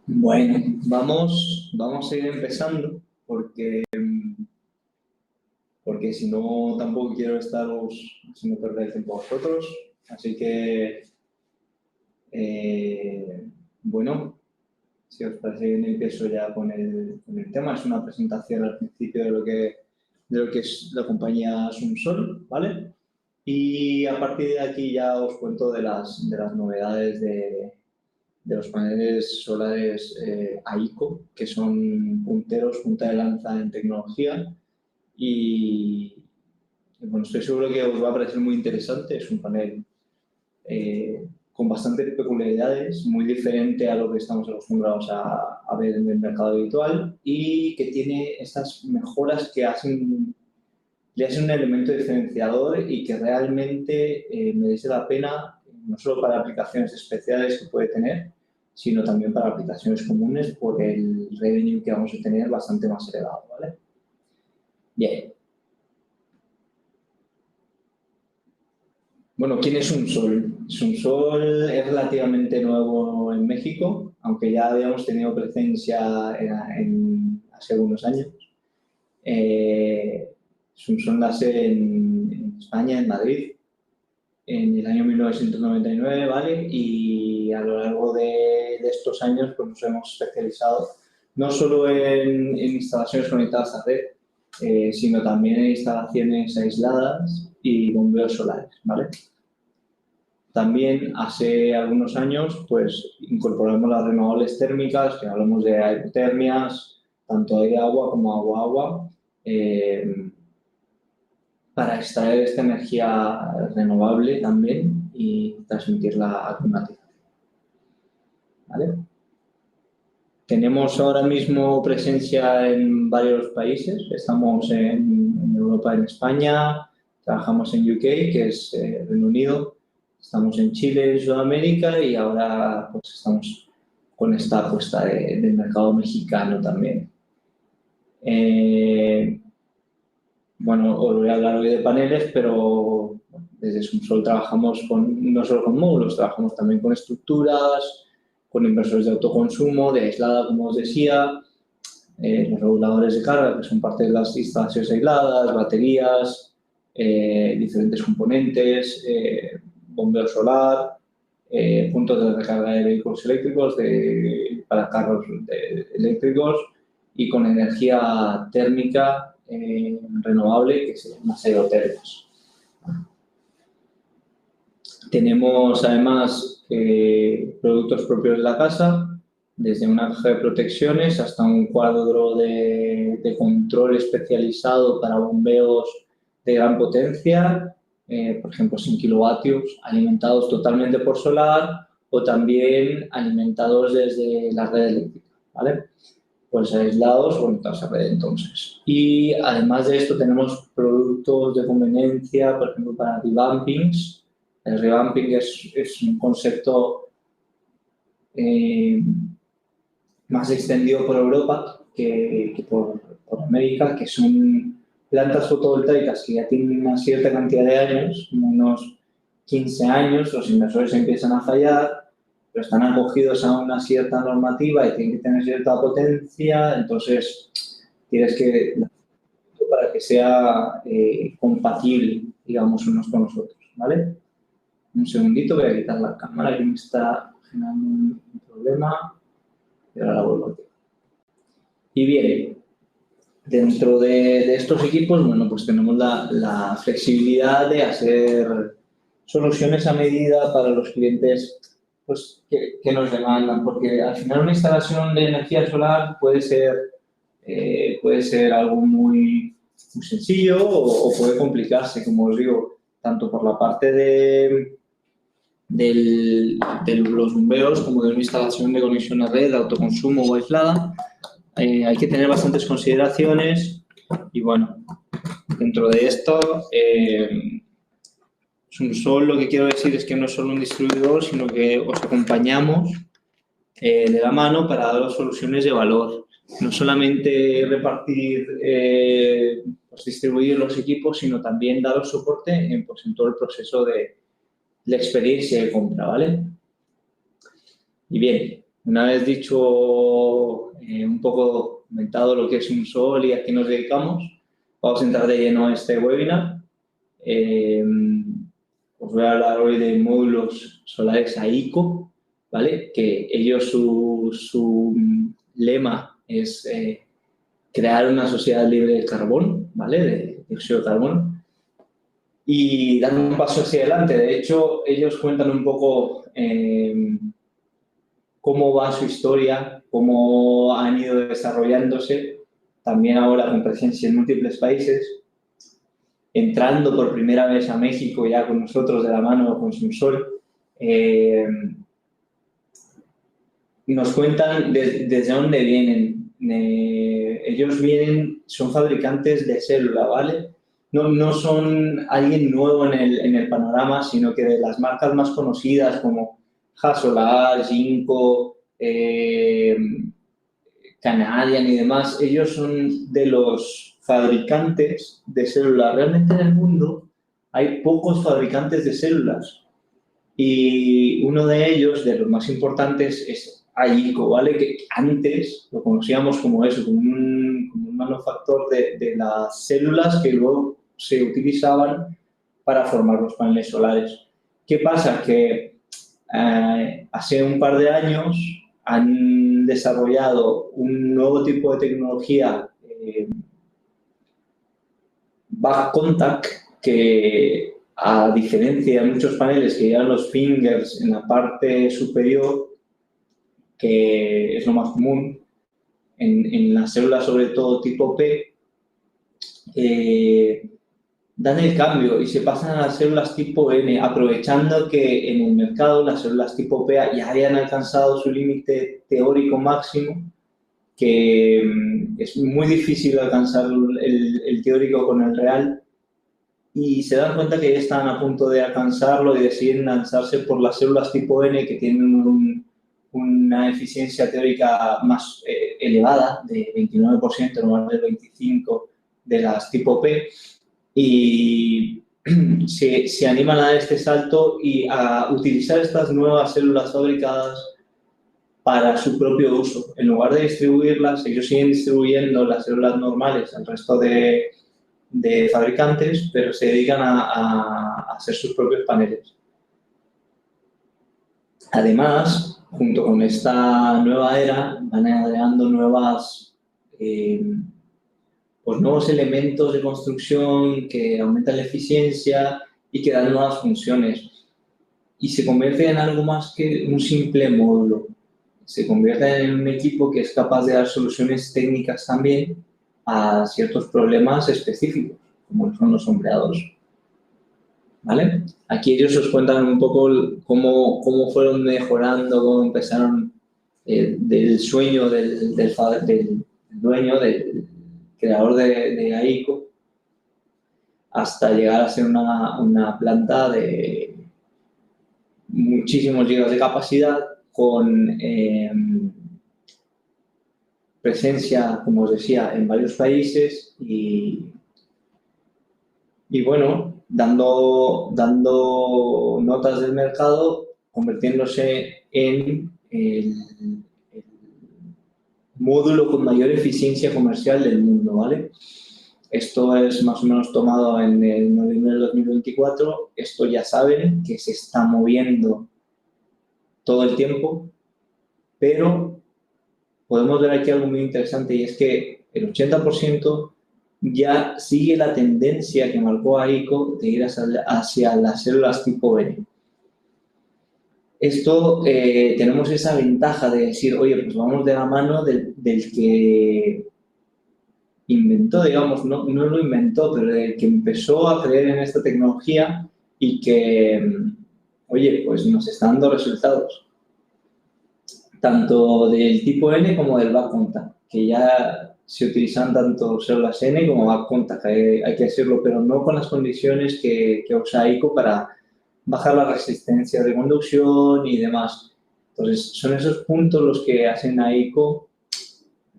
Bueno, vamos a ir empezando porque si no tampoco quiero estaros haciendo perder el tiempo a vosotros. Así que, bueno, si os parece bien empiezo ya con el tema. Es una presentación al principio de lo que es la compañía Sumsol, ¿vale? Y a partir de aquí ya os cuento de las novedades de los paneles solares AICO, que son punta de lanza en tecnología. Y bueno, estoy seguro que os va a parecer muy interesante. Es un panel con bastantes peculiaridades, muy diferente a lo que estamos acostumbrados a ver en el mercado habitual y que tiene estas mejoras que le hacen un elemento diferenciador y que realmente merece la pena, no solo para aplicaciones especiales que puede tener, sino también para aplicaciones comunes por el revenue que vamos a tener bastante más elevado, ¿vale? Bien. Bueno, ¿quién es Sumsol? Sumsol es relativamente nuevo en México, aunque ya habíamos tenido presencia hace algunos años. Sumsol nace en España, en Madrid, en el año 1999, ¿vale? Y a lo largo de estos años pues, nos hemos especializado no solo en instalaciones conectadas a red, sino también en instalaciones aisladas y bombeos solares, ¿vale? También hace algunos años pues, incorporamos las renovables térmicas, que hablamos de aerotermias, tanto de agua como agua-agua, para extraer esta energía renovable también y transmitirla a climatización. ¿Vale? Tenemos ahora mismo presencia en varios países. Estamos en Europa, en España, trabajamos en UK, que es Reino Unido, estamos en Chile, en Sudamérica y ahora pues, estamos con esta apuesta del mercado mexicano también. Bueno, os voy a hablar hoy de paneles, pero desde Sumsol trabajamos no solo con módulos, trabajamos también con estructuras, con inversores de autoconsumo, de aislada, como os decía, los reguladores de carga, que son parte de las instalaciones aisladas, baterías, diferentes componentes, bombeo solar, puntos de recarga de vehículos eléctricos para carros eléctricos y con energía térmica renovable, que se llama aerotermias. Tenemos además productos propios de la casa, desde una caja de protecciones hasta un cuadro de control especializado para bombeos de gran potencia, por ejemplo 100 kilovatios, alimentados totalmente por solar o también alimentados desde la red eléctrica, ¿vale? Pues aislados conectados a red entonces. Y además de esto tenemos productos de conveniencia, por ejemplo, para revampings. El revamping es un concepto más extendido por Europa que por América, que son plantas fotovoltaicas que ya tienen una cierta cantidad de años, unos 15 años, los inversores empiezan a fallar, pero están acogidos a una cierta normativa y tienen que tener cierta potencia, entonces tienes que para que sea compatible, digamos, unos con los otros, ¿vale? Un segundito, voy a quitar la cámara que me está generando un problema y ahora la vuelvo a activar. Y bien, dentro de estos equipos, bueno, pues tenemos la flexibilidad de hacer soluciones a medida para los clientes pues, que nos demandan, porque al final una instalación de energía solar puede ser algo muy sencillo o puede complicarse, como os digo, tanto por la parte de los bombeos como de una instalación de conexión a red, de autoconsumo o aislada. Hay que tener bastantes consideraciones y bueno, dentro de esto Sumsol lo que quiero decir es que no es solo un distribuidor, sino que os acompañamos de la mano para daros soluciones de valor. No solamente repartir, pues distribuir los equipos, sino también daros soporte en todo el proceso de la experiencia de compra, ¿vale? Y bien, una vez dicho un poco comentado lo que es un sol y a qué nos dedicamos, vamos a entrar de lleno a este webinar. Os voy a hablar hoy de módulos solares AICO, ¿vale? Que ellos, su lema es crear una sociedad libre de carbón, ¿vale? De dióxido de carbono. Y dar un paso hacia adelante. De hecho, ellos cuentan un poco cómo va su historia, cómo han ido desarrollándose, también ahora con presencia en múltiples países, entrando por primera vez a México ya con nosotros de la mano con Sumsol. Nos cuentan desde dónde vienen. Ellos son fabricantes de célula, ¿vale? No son alguien nuevo en el panorama, sino que de las marcas más conocidas como Hasolar, Jinko, Canadian y demás, ellos son de los fabricantes de células. Realmente en el mundo hay pocos fabricantes de células y uno de ellos, de los más importantes, es AICO, ¿vale? Que antes lo conocíamos como eso, como un manufactor de las células que luego se utilizaban para formar los paneles solares. ¿Qué pasa? Que hace un par de años han desarrollado un nuevo tipo de tecnología, back contact, que a diferencia de muchos paneles que llevan los fingers en la parte superior, que es lo más común, en las células sobre todo tipo P, dan el cambio y se pasan a las células tipo N, aprovechando que en el mercado las células tipo P ya hayan alcanzado su límite teórico máximo, que es muy difícil alcanzar el teórico con el real, y se dan cuenta que ya están a punto de alcanzarlo y deciden lanzarse por las células tipo N, que tienen una eficiencia teórica más elevada, de 29%, en lugar del 25% de las tipo P, y se animan a dar este salto y a utilizar estas nuevas células fabricadas para su propio uso. En lugar de distribuirlas, ellos siguen distribuyendo las células normales al resto de fabricantes, pero se dedican a hacer sus propios paneles. Además, junto con esta nueva era, van agregando nuevos elementos de construcción que aumentan la eficiencia y que dan nuevas funciones. Y se convierte en algo más que un simple módulo. Se convierte en un equipo que es capaz de dar soluciones técnicas también a ciertos problemas específicos, como son los sombreados. ¿Vale? Aquí ellos os cuentan un poco cómo fueron mejorando, cómo empezaron del sueño del dueño, del creador de AICO, hasta llegar a ser una planta de muchísimos gigas de capacidad, con presencia, como os decía, en varios países y bueno, dando notas del mercado, convirtiéndose en el módulo con mayor eficiencia comercial del mundo, ¿vale? Esto es más o menos tomado en el noviembre del 2024. Esto ya saben que se está moviendo todo el tiempo, pero podemos ver aquí algo muy interesante, y es que el 80% ya sigue la tendencia que marcó AICO de ir hacia las células tipo N. Esto, tenemos esa ventaja de decir, oye, pues vamos de la mano del que inventó, digamos, no lo inventó, pero del que empezó a creer en esta tecnología y que, oye, pues nos está dando resultados. Tanto del tipo N como del back contact, que ya se utilizan tanto células N como back contact, hay que decirlo, pero no con las condiciones que usa AICO para bajar la resistencia de conducción y demás. Entonces, son esos puntos los que hacen a AICO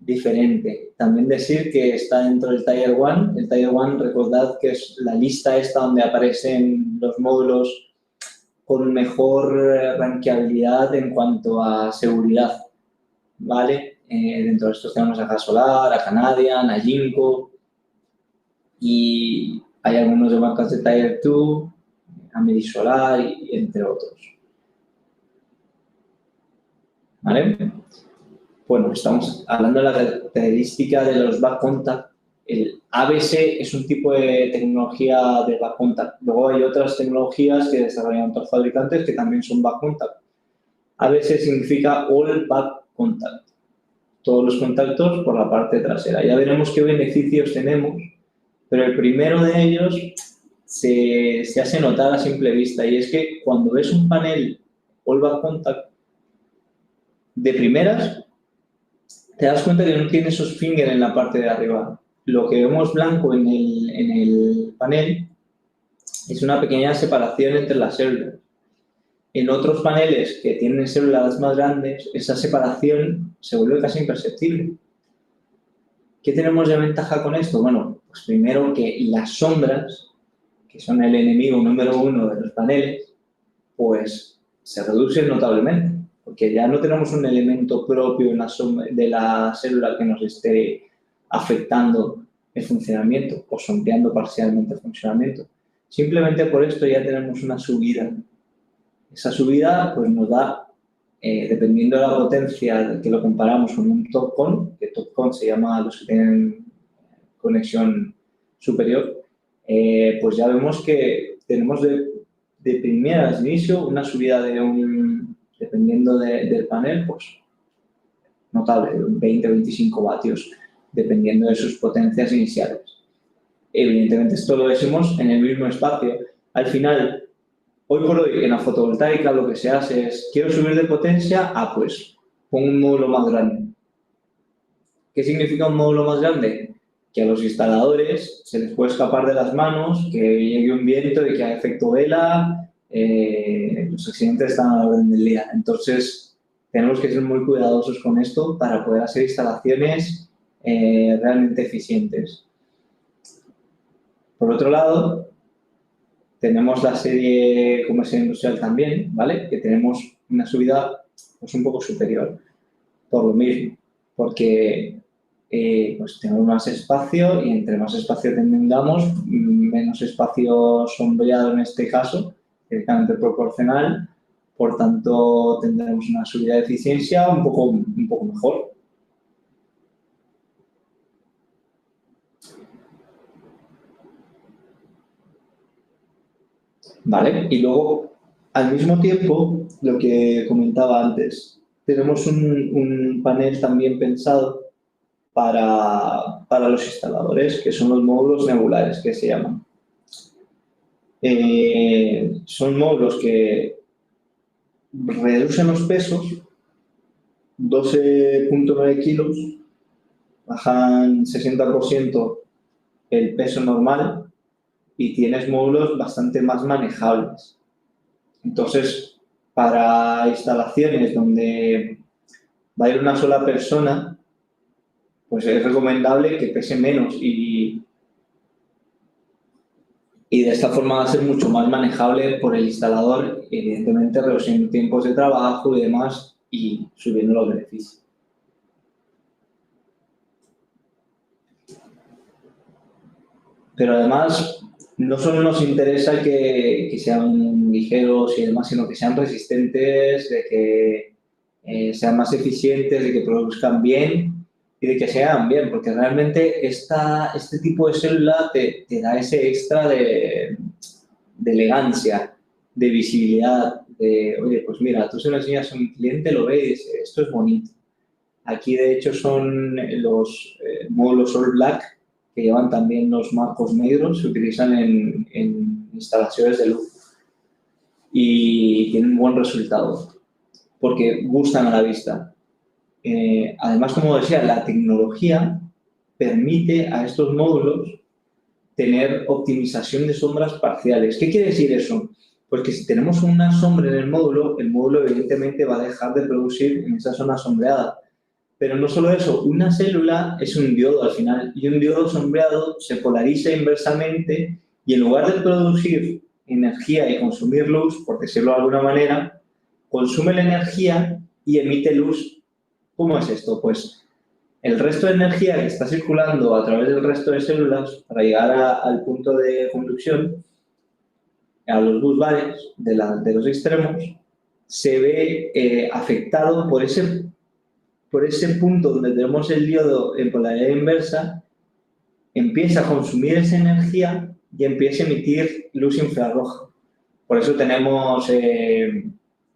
diferente. También decir que está dentro del Tier 1. El Tier 1, recordad que es la lista esta donde aparecen los módulos con mejor rankeabilidad en cuanto a seguridad, ¿vale? Dentro de estos tenemos a Gas Solar, a Canadian, a Jinko y hay algunos de marcas de Tier 2, a Medisolar y entre otros. ¿Vale? Bueno, estamos hablando de la característica de los back contact. El ABS es un tipo de tecnología de back contact. Luego hay otras tecnologías que desarrollan otros fabricantes que también son back contact. ABS significa All Back Contact. Todos los contactos por la parte trasera. Ya veremos qué beneficios tenemos, pero el primero de ellos se hace notar a simple vista y es que cuando ves un panel All Back Contact, de primeras te das cuenta que no tiene esos fingers en la parte de arriba. Lo que vemos blanco en el panel es una pequeña separación entre las células. En otros paneles que tienen células más grandes, esa separación se vuelve casi imperceptible. ¿Qué tenemos de ventaja con esto? Bueno, pues primero que las sombras, que son el enemigo número uno de los paneles, pues se reducen notablemente, porque ya no tenemos un elemento propio de la célula que nos esté afectando el funcionamiento o sombreando parcialmente el funcionamiento. Simplemente por esto ya tenemos una subida. Esa subida pues nos da, dependiendo de la potencia que lo comparamos con un TOPCon, que TOPCon se llama a los que tienen conexión superior, pues ya vemos que tenemos de primeras de inicio una subida dependiendo del panel, pues notable, de 20 o 25 vatios, dependiendo de sus potencias iniciales. Evidentemente esto lo decimos en el mismo espacio. Al final, hoy por hoy en la fotovoltaica lo que se hace es, quiero subir de potencia, pues pongo un módulo más grande. ¿Qué significa un módulo más grande? Que a los instaladores se les puede escapar de las manos, que llegue un viento y que haga efecto vela, los accidentes están a la orden del día. Entonces, tenemos que ser muy cuidadosos con esto para poder hacer instalaciones realmente eficientes. Por otro lado, tenemos la serie comercial industrial también, ¿vale? Que tenemos una subida pues, un poco superior, por lo mismo, porque pues tenemos más espacio y entre más espacio tengamos, menos espacio sombreado en este caso, directamente proporcional, por tanto tendremos una subida de eficiencia un poco mejor. ¿Vale? Y luego, al mismo tiempo, lo que comentaba antes, tenemos un panel también pensado para los instaladores, que son los módulos nebulares, que se llaman. Son módulos que reducen los pesos, 12.9 kilos, bajan 60% el peso normal y tienes módulos bastante más manejables. Entonces, para instalaciones donde va a ir una sola persona, pues es recomendable que pese menos y de esta forma va a ser mucho más manejable por el instalador, evidentemente reduciendo tiempos de trabajo y demás y subiendo los beneficios. Pero además, no solo nos interesa que sean ligeros y demás, sino que sean resistentes, de que sean más eficientes, de que produzcan bien y de que se hagan bien, porque realmente este tipo de célula te da ese extra de elegancia, de visibilidad, de, oye, pues mira, tú se lo enseñas a un cliente, lo ve y dice, esto es bonito. Aquí, de hecho, son los módulos All Black, que llevan también los marcos negros, se utilizan en instalaciones de luz y tienen un buen resultado, porque gustan a la vista. Además, como decía, la tecnología permite a estos módulos tener optimización de sombras parciales. ¿Qué quiere decir eso? Pues que si tenemos una sombra en el módulo evidentemente va a dejar de producir en esa zona sombreada. Pero no solo eso, una célula es un diodo al final y un diodo sombreado se polariza inversamente y en lugar de producir energía y consumir luz, por decirlo de alguna manera, consume la energía y emite luz. ¿Cómo es esto? Pues el resto de energía que está circulando a través del resto de células para llegar al punto de conducción, a los busbares de los extremos, se ve afectado por ese punto donde tenemos el diodo en polaridad inversa, empieza a consumir esa energía y empieza a emitir luz infrarroja. Por eso tenemos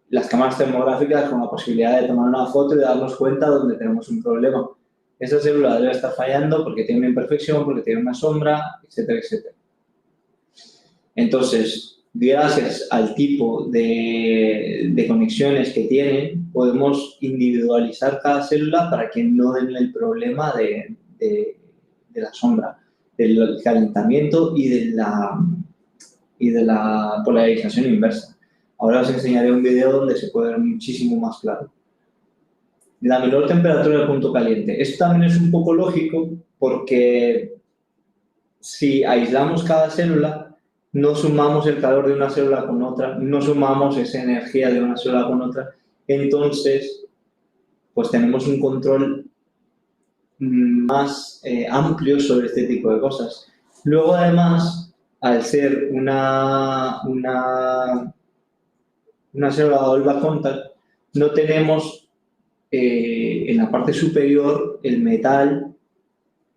las cámaras termográficas con la posibilidad de tomar una foto y darnos cuenta donde tenemos un problema. Esa célula debe estar fallando porque tiene una imperfección, porque tiene una sombra, etcétera, etcétera. Entonces, gracias al tipo de conexiones que tienen, podemos individualizar cada célula para que no den el problema de la sombra, del calentamiento y de la polarización inversa. Ahora os enseñaré un video donde se puede ver muchísimo más claro. La menor temperatura del punto caliente. Esto también es un poco lógico porque si aislamos cada célula, no sumamos el calor de una célula con otra, no sumamos esa energía de una célula con otra, entonces pues tenemos un control más amplio sobre este tipo de cosas. Luego, además, al ser una célula Dolba contact, no tenemos en la parte superior el metal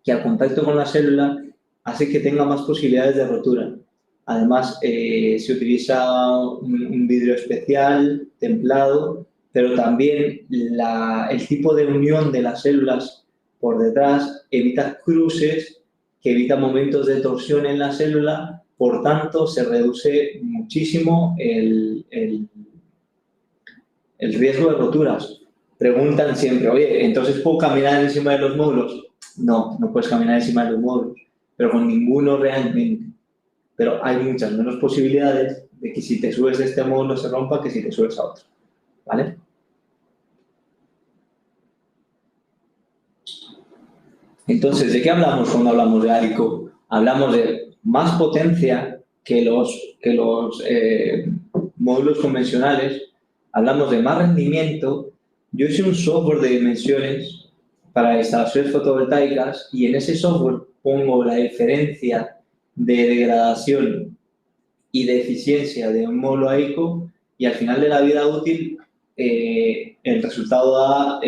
que al contacto con la célula hace que tenga más posibilidades de rotura. Además, se utiliza un vidrio especial, templado, pero también el tipo de unión de las células por detrás evita cruces, que evita momentos de torsión en la célula, por tanto, se reduce muchísimo el riesgo de roturas. Preguntan siempre, oye, ¿entonces puedo caminar encima de los módulos? No, no puedes caminar encima de los módulos, pero con ninguno realmente. Pero hay muchas menos posibilidades de que si te subes de este módulo se rompa que si te subes a otro, ¿vale? Entonces, ¿de qué hablamos cuando hablamos de AICO? Hablamos de más potencia que los módulos convencionales, hablamos de más rendimiento. Yo hice un software de dimensiones para instalaciones fotovoltaicas y en ese software pongo la diferencia de degradación y de eficiencia de un módulo AICO y al final de la vida útil el resultado da,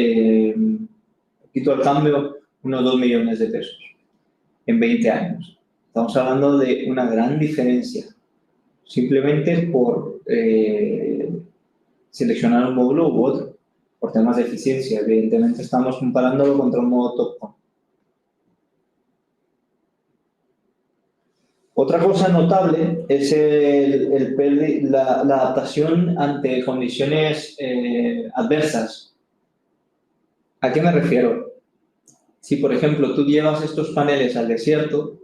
poquito al cambio, unos 2 millones de pesos en 20 años. Estamos hablando de una gran diferencia, simplemente por seleccionar un módulo u otro, por temas de eficiencia. Evidentemente estamos comparándolo contra un modo top-down. Otra cosa notable es la adaptación ante condiciones adversas. ¿A qué me refiero? Si, por ejemplo, tú llevas estos paneles al desierto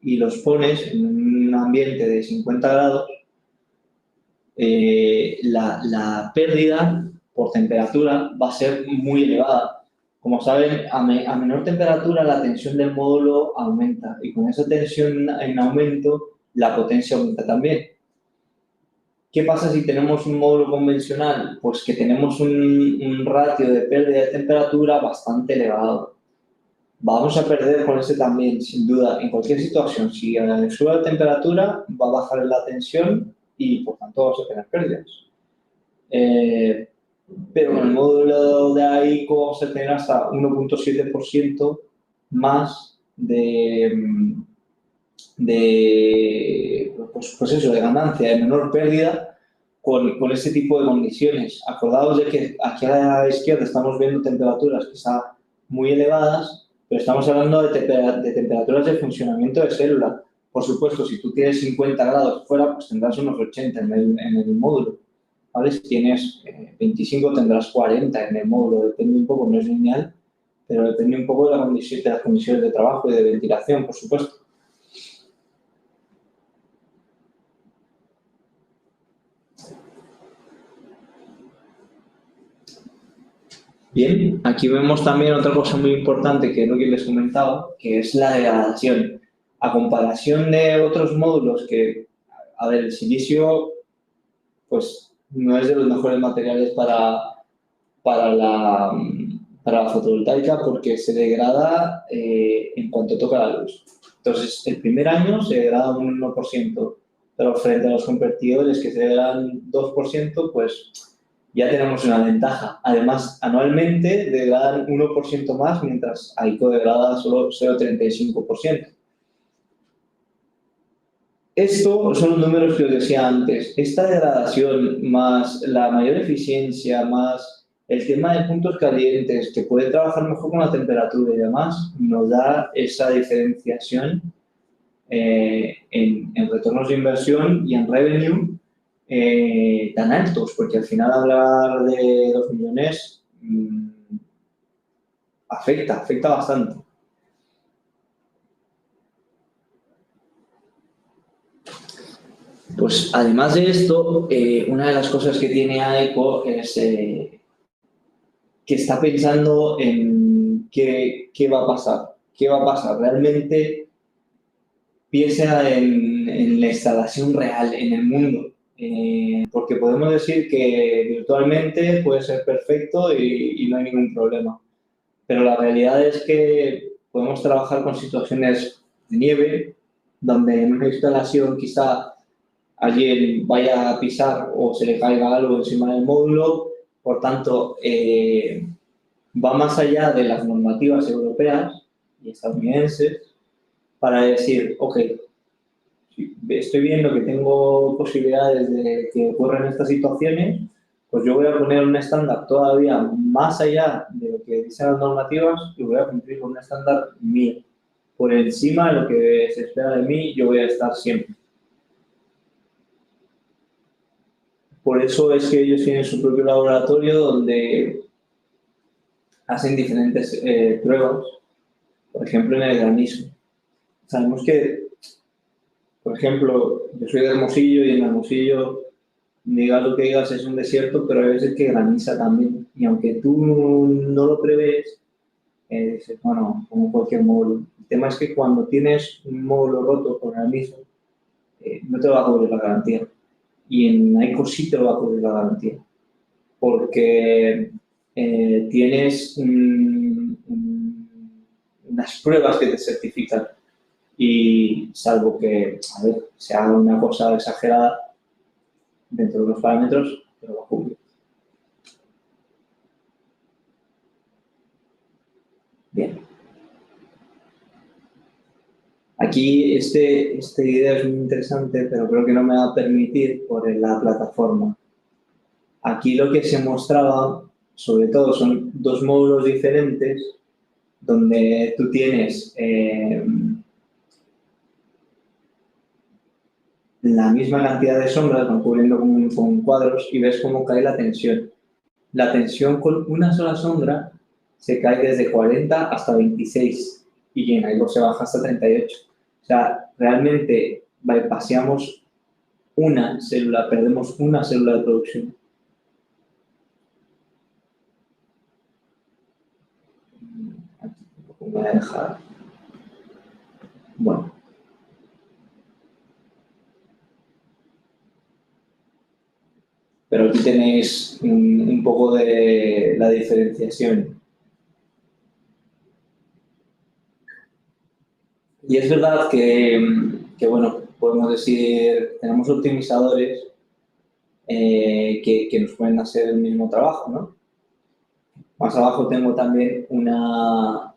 y los pones en un ambiente de 50 grados, la pérdida por temperatura va a ser muy elevada. Como saben, a menor temperatura la tensión del módulo aumenta y con esa tensión en aumento la potencia aumenta también. ¿Qué pasa si tenemos un módulo convencional? Pues que tenemos un ratio de pérdida de temperatura bastante elevado. Vamos a perder con este también, sin duda, en cualquier situación. Si sube la temperatura, va a bajar la tensión y, por tanto, vamos a tener pérdidas. Pero con el módulo de AICO vamos a tener hasta 1.7% más de ganancia, de menor pérdida con este tipo de condiciones. Acordaos de que aquí a la izquierda estamos viendo temperaturas que están muy elevadas, pero estamos hablando de temperaturas de funcionamiento de célula. Por supuesto, si tú tienes 50 grados fuera, pues tendrás unos 80 en el módulo. ¿Vale? Si tienes 25 tendrás 40 en el módulo, depende un poco, no es lineal, pero depende un poco de las condiciones de trabajo y de ventilación, por supuesto. Bien, aquí vemos también otra cosa muy importante que no les comentaba, que es la degradación. A comparación de otros módulos que a ver, el silicio pues no es de los mejores materiales para la fotovoltaica porque se degrada en cuanto toca la luz. Entonces, el primer año se degrada un 1%, pero frente a los convertidores que se degradan 2%, pues ya tenemos una ventaja. Además, anualmente degradan 1% más, mientras AICO degrada solo 0,35%. Esto son los números que os decía antes. Esta degradación más la mayor eficiencia, más el tema de puntos calientes, que puede trabajar mejor con la temperatura y demás, nos da esa diferenciación en retornos de inversión y en revenue tan altos, porque al final hablar de 2 millones afecta bastante. Pues además de esto, una de las cosas que tiene AECO es que está pensando en qué va a pasar. ¿Qué va a pasar? Realmente piensa en la instalación real, en el mundo. Porque podemos decir que virtualmente puede ser perfecto y no hay ningún problema. Pero la realidad es que podemos trabajar con situaciones de nieve, donde en una instalación quizá alguien vaya a pisar o se le caiga algo encima del módulo. Por tanto, va más allá de las normativas europeas y estadounidenses para decir, ok, estoy viendo que tengo posibilidades de que ocurran estas situaciones, pues yo voy a poner un estándar todavía más allá de lo que dicen las normativas y voy a cumplir con un estándar mío. Por encima de lo que se espera de mí, yo voy a estar siempre. Por eso es que ellos tienen su propio laboratorio donde hacen diferentes pruebas, por ejemplo, en el granizo. Sabemos que, por ejemplo, yo soy de Hermosillo y en Hermosillo, digas lo que digas, es un desierto, pero hay veces que graniza también. Y aunque tú no lo prevés, dices, bueno, como cualquier módulo. El tema es que cuando tienes un módulo roto por granizo, no te va a cubrir la garantía. Y en AICO sí te lo va a cubrir la garantía. Porque tienes unas pruebas que te certifican y salvo que, a ver, se haga una cosa exagerada dentro de los parámetros, pero va a cubrir. Bien. Aquí esta idea es muy interesante, pero creo que no me va a permitir por la plataforma. Aquí lo que se mostraba, sobre todo, son dos módulos diferentes donde tú tienes la misma cantidad de sombras, van cubriendo con cuadros y ves cómo cae la tensión. La tensión con una sola sombra se cae desde 40 hasta 26 y en algo se baja hasta 38. O sea, realmente bypaseamos una célula, perdemos una célula de producción. Aquí voy a dejar. Bueno. Pero aquí tenéis un poco de la diferenciación. Y es verdad que bueno, podemos decir, tenemos optimizadores que nos pueden hacer el mismo trabajo, ¿no? Más abajo tengo también una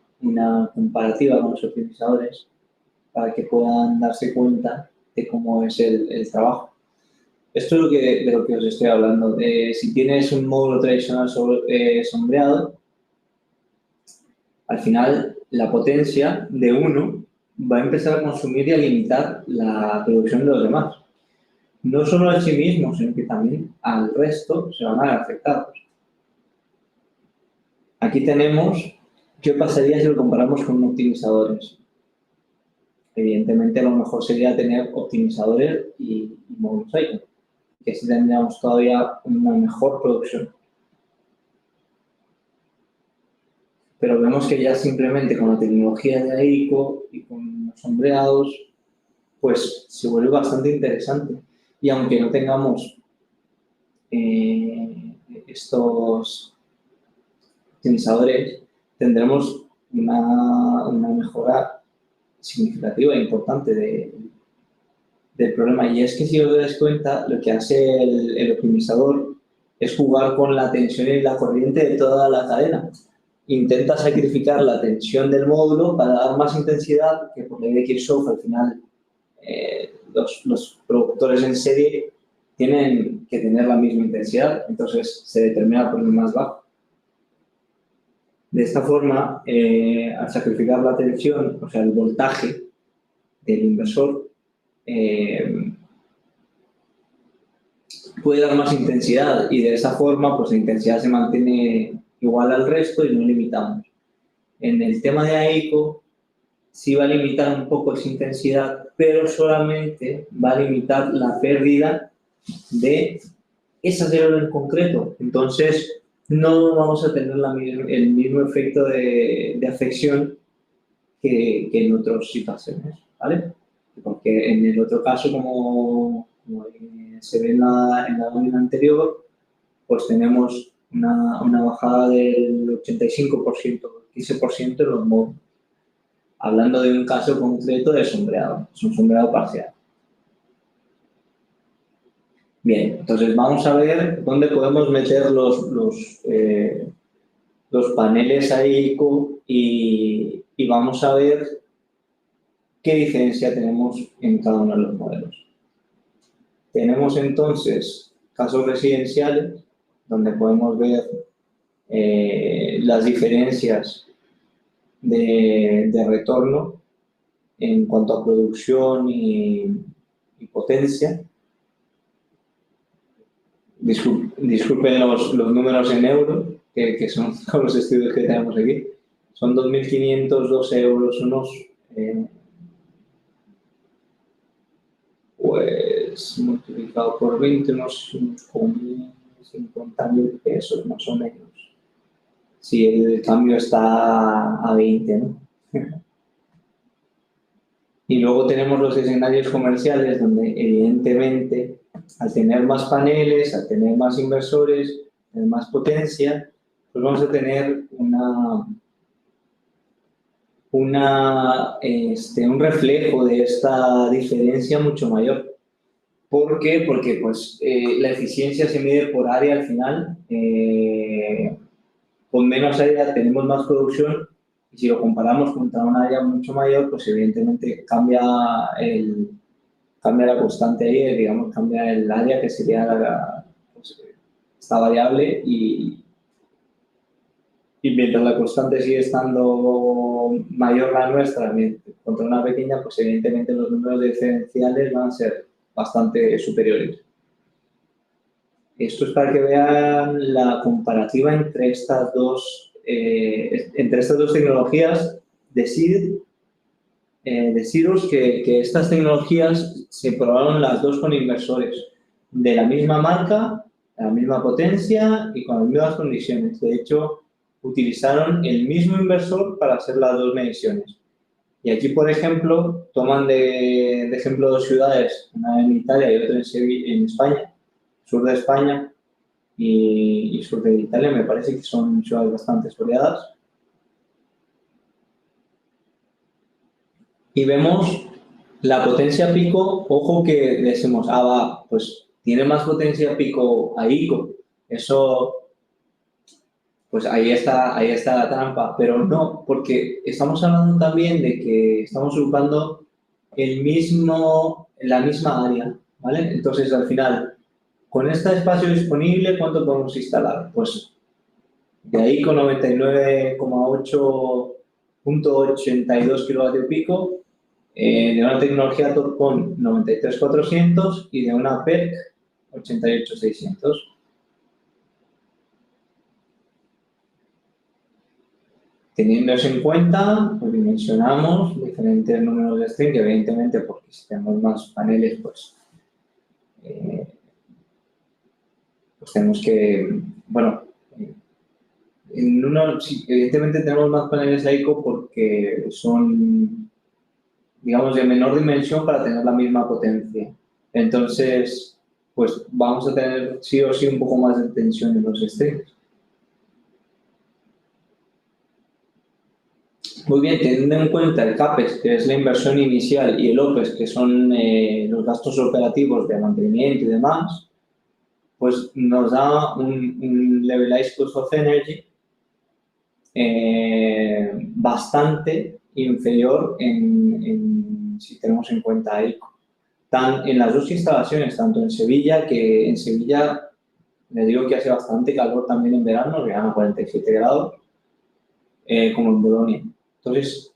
comparativa con los optimizadores para que puedan darse cuenta de cómo es el trabajo. Esto es de lo que os estoy hablando. Si tienes un módulo tradicional sombreado, al final la potencia de uno va a empezar a consumir y a limitar la producción de los demás. No solo a sí mismo, sino que también al resto se van a ver afectados. Aquí tenemos qué pasaría si lo comparamos con optimizadores. Evidentemente, lo mejor sería tener optimizadores y módulos AICO, que así tendríamos todavía una mejor producción. Pero vemos que ya simplemente con la tecnología de AICO y con los sombreados, pues se vuelve bastante interesante. y aunque no tengamos estos optimizadores, tendremos una mejora significativa e importante del problema. Y es que si os dais cuenta, lo que hace el optimizador es jugar con la tensión y la corriente de toda la cadena. Intenta sacrificar la tensión del módulo para dar más intensidad, que por ley de Kirchhoff al final los productores en serie tienen que tener la misma intensidad, entonces se determina por el más bajo. De esta forma, al sacrificar la tensión, o sea, el voltaje del inversor, puede dar más intensidad y de esa forma pues la intensidad se mantiene igual al resto y no limitamos. En el tema de AICO sí va a limitar un poco esa intensidad, pero solamente va a limitar la pérdida de esa célula en concreto. Entonces no vamos a tener el mismo efecto de afección que en otras situaciones, ¿vale? Porque en el otro caso, como se ve en la lámina anterior, pues tenemos una bajada del 85%, 15% en los módulos. Hablando de un caso concreto de sombreado, es un sombreado parcial. Bien, entonces vamos a ver dónde podemos meter los paneles AICO y vamos a ver qué diferencia tenemos en cada uno de los modelos. Tenemos entonces casos residenciales, donde podemos ver las diferencias de retorno en cuanto a producción y potencia. Disculpen los números en euros, que son los estudios que tenemos aquí. Son 2.512 euros unos, pues multiplicado por 20, unos 50.000 pesos más o menos. Si el cambio está a 20, ¿no? Y luego tenemos los escenarios comerciales donde evidentemente al tener más paneles, al tener más inversores, tener más potencia, pues vamos a tener un reflejo de esta diferencia mucho mayor. ¿Por qué? Porque pues, la eficiencia se mide por área al final. Con menos área tenemos más producción y si lo comparamos contra un área mucho mayor, pues evidentemente cambia la constante ahí, digamos, cambia el área que sería esta variable y mientras la constante sigue estando mayor la nuestra contra una pequeña, pues evidentemente los números diferenciales van a ser bastante superiores. Esto es para que vean la comparativa entre estas dos tecnologías de Cirrus, que estas tecnologías se probaron las dos con inversores de la misma marca, la misma potencia y con las mismas condiciones. De hecho, utilizaron el mismo inversor para hacer las dos mediciones. Y aquí, por ejemplo, toman de ejemplo dos ciudades, una en Italia y otra en España, sur de España y sur de Italia, me parece que son ciudades bastante soleadas. Y vemos la potencia pico, ojo que decimos, pues tiene más potencia pico AICO. Eso, pues ahí está la trampa, pero no, porque estamos hablando también de que estamos ocupando la misma área, ¿vale? Entonces, al final, con este espacio disponible, ¿cuánto podemos instalar? Pues de ahí con 99,82 kilovatios pico, de una tecnología TOPCon 93400 y de una PERC 88600. Teniendo eso en cuenta, pues dimensionamos diferentes números de string, que evidentemente, porque si tenemos más paneles, pues tenemos que, bueno, evidentemente tenemos más paneles AICO porque son, digamos, de menor dimensión para tener la misma potencia. Entonces, pues vamos a tener sí o sí un poco más de tensión en los extremos. Muy bien, teniendo en cuenta el CAPEX, que es la inversión inicial, y el OPEX, que son los gastos operativos de mantenimiento y demás, pues nos da un levelized cost of energy bastante inferior si tenemos en cuenta ICO. En las dos instalaciones, tanto en Sevilla, que en Sevilla le digo que hace bastante calor también en verano, llegan a 47 grados, como en Bolonia. Entonces,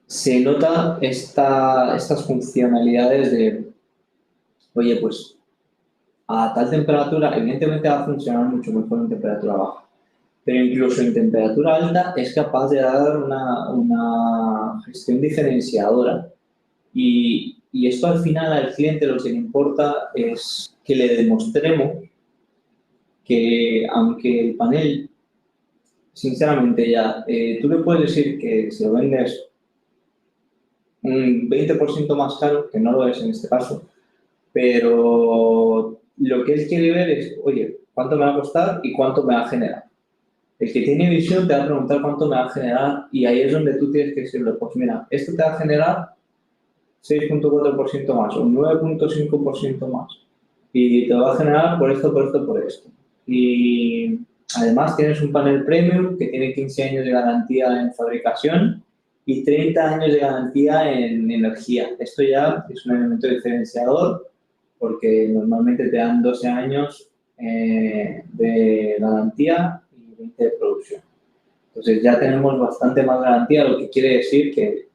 se nota estas funcionalidades de, oye, pues a tal temperatura, evidentemente va a funcionar mucho mejor en temperatura baja, pero incluso en temperatura alta es capaz de dar una gestión diferenciadora. Y esto al final al cliente lo que le importa es que le demostremos que aunque el panel, sinceramente ya, tú le puedes decir que si lo vendes un 20% más caro, que no lo es en este caso, pero lo que él quiere ver es, oye, ¿cuánto me va a costar y cuánto me va a generar? El que tiene visión te va a preguntar cuánto me va a generar y ahí es donde tú tienes que decirle, pues mira, esto te va a generar 6,4% más o 9,5% más y te va a generar por esto, por esto, por esto. Y además tienes un panel premium que tiene 15 años de garantía en fabricación y 30 años de garantía en energía. Esto ya es un elemento diferenciador porque normalmente te dan 12 años de garantía y 20 de producción. Entonces ya tenemos bastante más garantía, lo que quiere decir que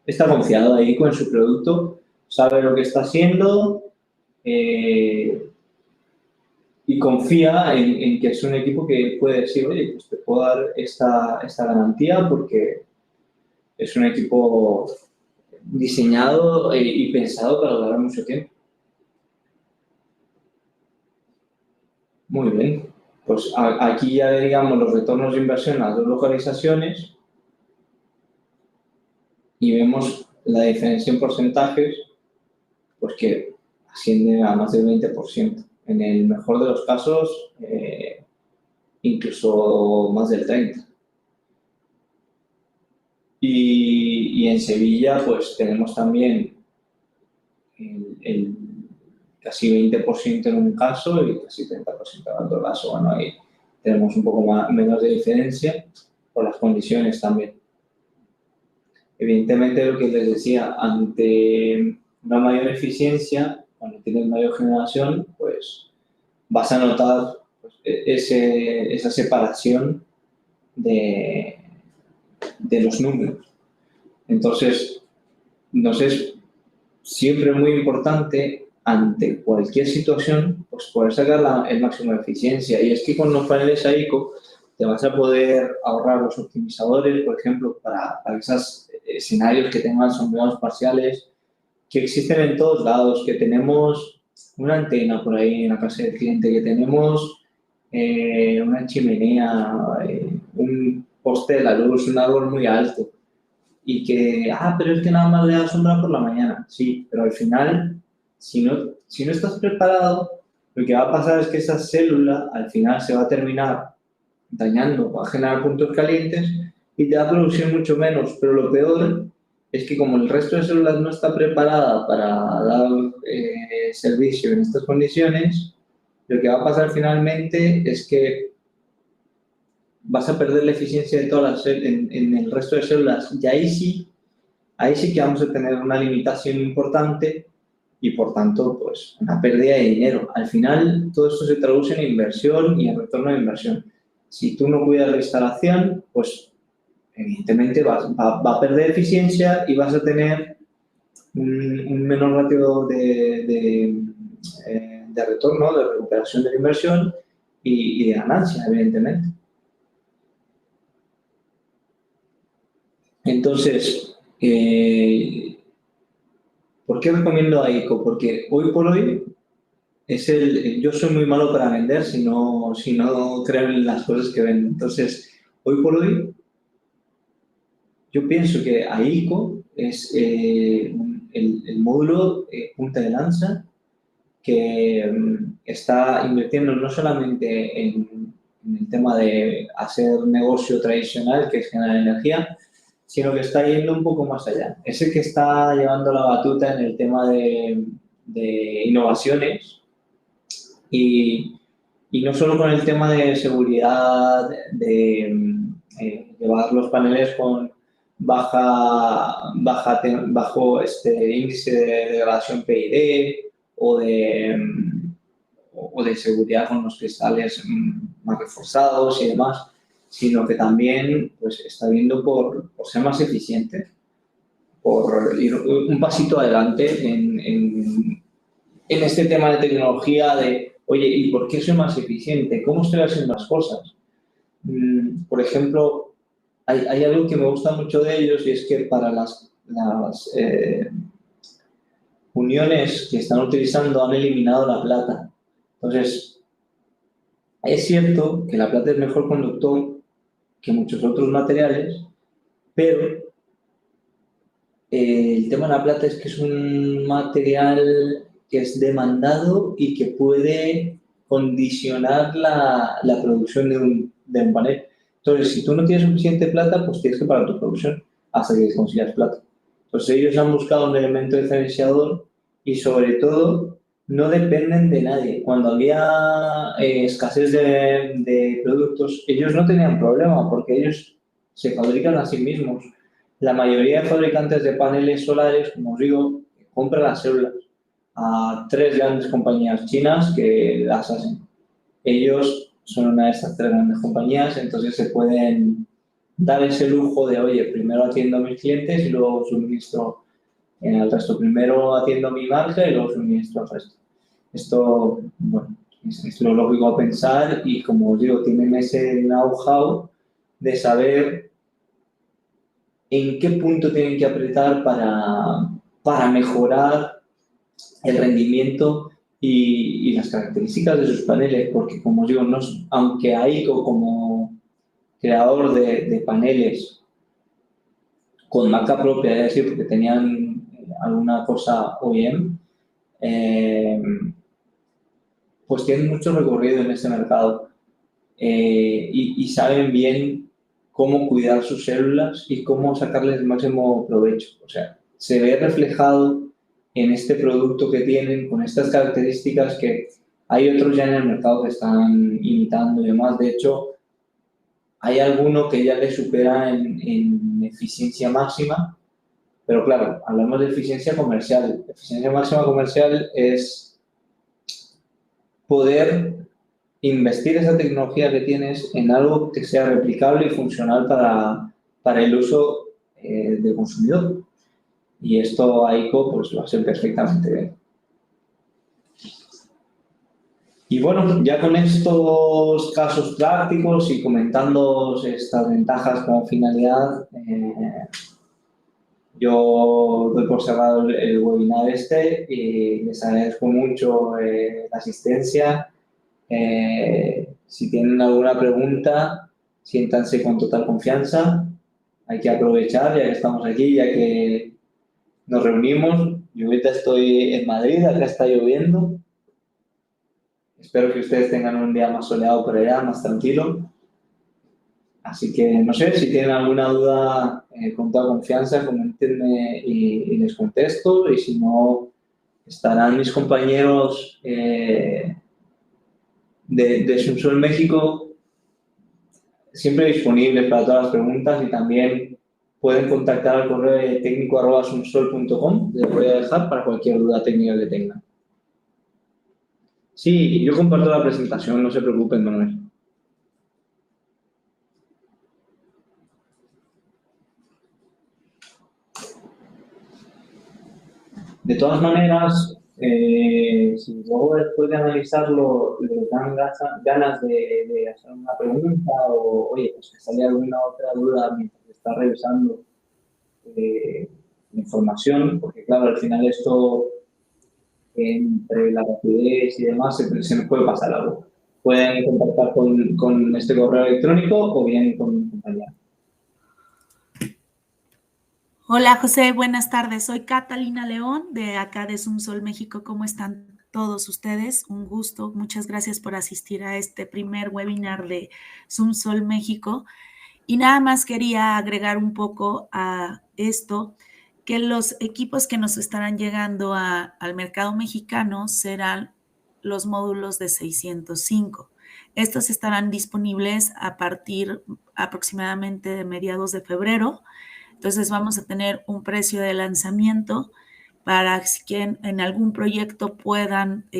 está confiado ahí con su producto, sabe lo que está haciendo y confía en que es un equipo que puede decir, oye, pues te puedo dar esta garantía porque es un equipo diseñado y pensado para durar mucho tiempo. Muy bien. Pues aquí ya veríamos los retornos de inversión a las dos localizaciones y vemos la diferencia en porcentajes, pues que asciende a más del 20%. En el mejor de los casos, incluso más del 30%. Y en Sevilla, pues tenemos también el casi 20% en un caso y casi 30% en otro caso. Bueno, ahí tenemos un poco menos de diferencia por las condiciones también. Evidentemente, lo que les decía, ante una mayor eficiencia, cuando tienes mayor generación, pues vas a notar pues, esa separación de los números. Entonces, nos es siempre muy importante, ante cualquier situación, pues poder sacar el máximo de eficiencia. Y es que con los paneles AICO te vas a poder ahorrar los optimizadores, por ejemplo, para esos escenarios que tengan sombreados parciales, que existen en todos lados, que tenemos una antena por ahí en la casa del cliente, que tenemos una chimenea, un poste de la luz, un árbol muy alto y que, pero es que nada más le da sombra por la mañana. Sí, pero al final, si no estás preparado, lo que va a pasar es que esa célula al final se va a terminar dañando, va a generar puntos calientes y te va a producir mucho menos. Pero lo peor es que como el resto de células no está preparada para dar servicio en estas condiciones, lo que va a pasar finalmente es que vas a perder la eficiencia de todas en el resto de células y ahí sí que vamos a tener una limitación importante y por tanto pues una pérdida de dinero. Al final todo esto se traduce en inversión y en retorno de inversión. Si tú no cuidas la instalación, pues evidentemente va a perder eficiencia y vas a tener un menor ratio de retorno, de recuperación de la inversión y de ganancia, evidentemente. Entonces, ¿por qué recomiendo AICO? Porque hoy por hoy yo soy muy malo para vender si no creo en las cosas que vendo. Entonces, hoy por hoy, yo pienso que AICO es el módulo punta de lanza que está invirtiendo no solamente en el tema de hacer negocio tradicional, que es generar energía, sino que está yendo un poco más allá. Es el que está llevando la batuta en el tema de innovaciones y no solo con el tema de seguridad, de llevar los paneles con bajo índice de degradación PID o de seguridad con los cristales más reforzados y demás, sino que también pues, está viendo por ser más eficiente, por ir un pasito adelante en este tema de tecnología de, oye, ¿y por qué soy más eficiente? ¿Cómo estoy haciendo las cosas? Por ejemplo, hay algo que me gusta mucho de ellos y es que para las uniones que están utilizando han eliminado la plata. Entonces, es cierto que la plata es mejor conductor que muchos otros materiales, pero el tema de la plata es que es un material que es demandado y que puede condicionar la producción de un panel. Entonces, si tú no tienes suficiente plata, pues tienes que parar tu producción hasta que consigas plata. Entonces, ellos han buscado un elemento diferenciador y, sobre todo, no dependen de nadie. Cuando había escasez de productos, ellos no tenían problema porque ellos se fabrican a sí mismos. La mayoría de fabricantes de paneles solares, como os digo, compran las células a 3 grandes compañías chinas que las hacen. Ellos son una de estas 3 grandes compañías, entonces se pueden dar ese lujo de, oye, primero atiendo a mis clientes y luego suministro al resto. Primero atiendo a mi marca y luego suministro al resto. Esto, bueno, es lo lógico a pensar y, como os digo, tienen ese know-how de saber en qué punto tienen que apretar para mejorar el rendimiento y las características de sus paneles, porque, como os digo, aunque AICO como creador de paneles con marca propia, es decir, porque tenían alguna cosa OEM, pues tienen mucho recorrido en este mercado y saben bien cómo cuidar sus células y cómo sacarles el máximo provecho. O sea, se ve reflejado en este producto que tienen, con estas características que hay otros ya en el mercado que están imitando y demás. De hecho, hay alguno que ya le supera en eficiencia máxima, pero claro, hablamos de eficiencia comercial. Eficiencia máxima comercial es poder investir esa tecnología que tienes en algo que sea replicable y funcional para el uso del consumidor. Y esto AICO pues, lo hace perfectamente bien. Y bueno, ya con estos casos prácticos y comentando estas ventajas como finalidad, yo doy por cerrado el webinar y les agradezco mucho la asistencia. Si tienen alguna pregunta, siéntanse con total confianza. Hay que aprovechar, ya que estamos aquí, ya que nos reunimos. Yo ahorita estoy en Madrid, acá está lloviendo. Espero que ustedes tengan un día más soleado por allá, más tranquilo. Así que, no sé, si tienen alguna duda, con toda confianza, coméntenme y les contesto. Y si no, estarán mis compañeros de Sunsol México siempre disponibles para todas las preguntas y también pueden contactar al correo de técnico@sunsol.com. Les voy a dejar para cualquier duda técnica que tengan. Sí, yo comparto la presentación, no se preocupen, Manuel. De todas maneras, si luego después de analizarlo les dan ganas de hacer una pregunta o, oye, pues que sale alguna otra duda mientras está revisando la información, porque claro, al final esto, entre la rapidez y demás, se nos puede pasar algo. Pueden contactar con este correo electrónico o bien con mi compañera. Hola José, buenas tardes. Soy Catalina León de acá de Sumsol México. ¿Cómo están todos ustedes? Un gusto. Muchas gracias por asistir a este primer webinar de Sumsol México. Y nada más quería agregar un poco a esto, que los equipos que nos estarán llegando al mercado mexicano serán los módulos de 605. Estos estarán disponibles a partir aproximadamente de mediados de febrero. Entonces vamos a tener un precio de lanzamiento para que en algún proyecto puedan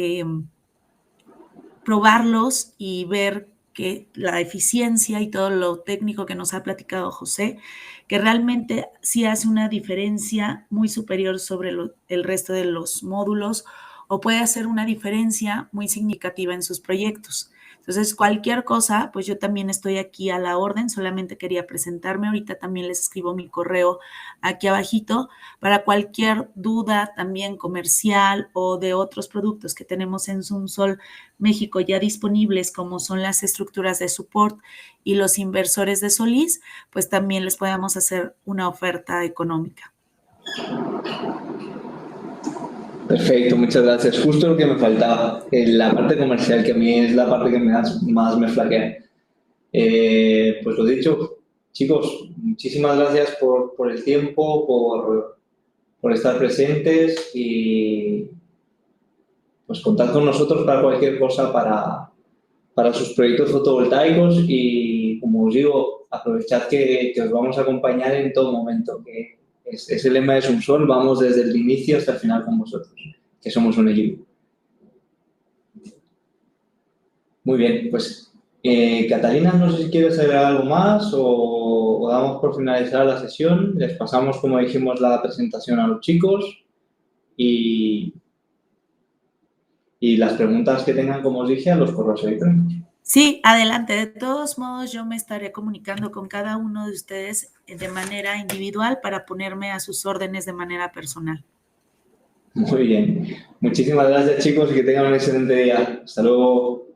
probarlos y ver que la eficiencia y todo lo técnico que nos ha platicado José, que realmente sí hace una diferencia muy superior sobre el resto de los módulos o puede hacer una diferencia muy significativa en sus proyectos. Entonces, cualquier cosa, pues yo también estoy aquí a la orden, solamente quería presentarme. Ahorita también les escribo mi correo aquí abajito para cualquier duda también comercial o de otros productos que tenemos en Sumsol México ya disponibles, como son las estructuras de support y los inversores de Solís, pues también les podemos hacer una oferta económica. Perfecto, muchas gracias. Justo lo que me faltaba, la parte comercial, que a mí es la parte que más me flaquea. Pues lo dicho, chicos, muchísimas gracias por el tiempo, por estar presentes y pues contad con nosotros para cualquier cosa para sus proyectos fotovoltaicos y, como os digo, aprovechad que os vamos a acompañar en todo momento, que es el lema de Sumsol, vamos desde el inicio hasta el final con vosotros, que somos un equipo. Muy bien, pues Catalina, no sé si quieres agregar algo más o damos por finalizar la sesión. Les pasamos, como dijimos, la presentación a los chicos y, y las preguntas que tengan, como os dije, a los correos electrónicos. Sí, adelante. De todos modos, yo me estaré comunicando con cada uno de ustedes de manera individual para ponerme a sus órdenes de manera personal. Muy bien. Muchísimas gracias, chicos, y que tengan un excelente día. Hasta luego.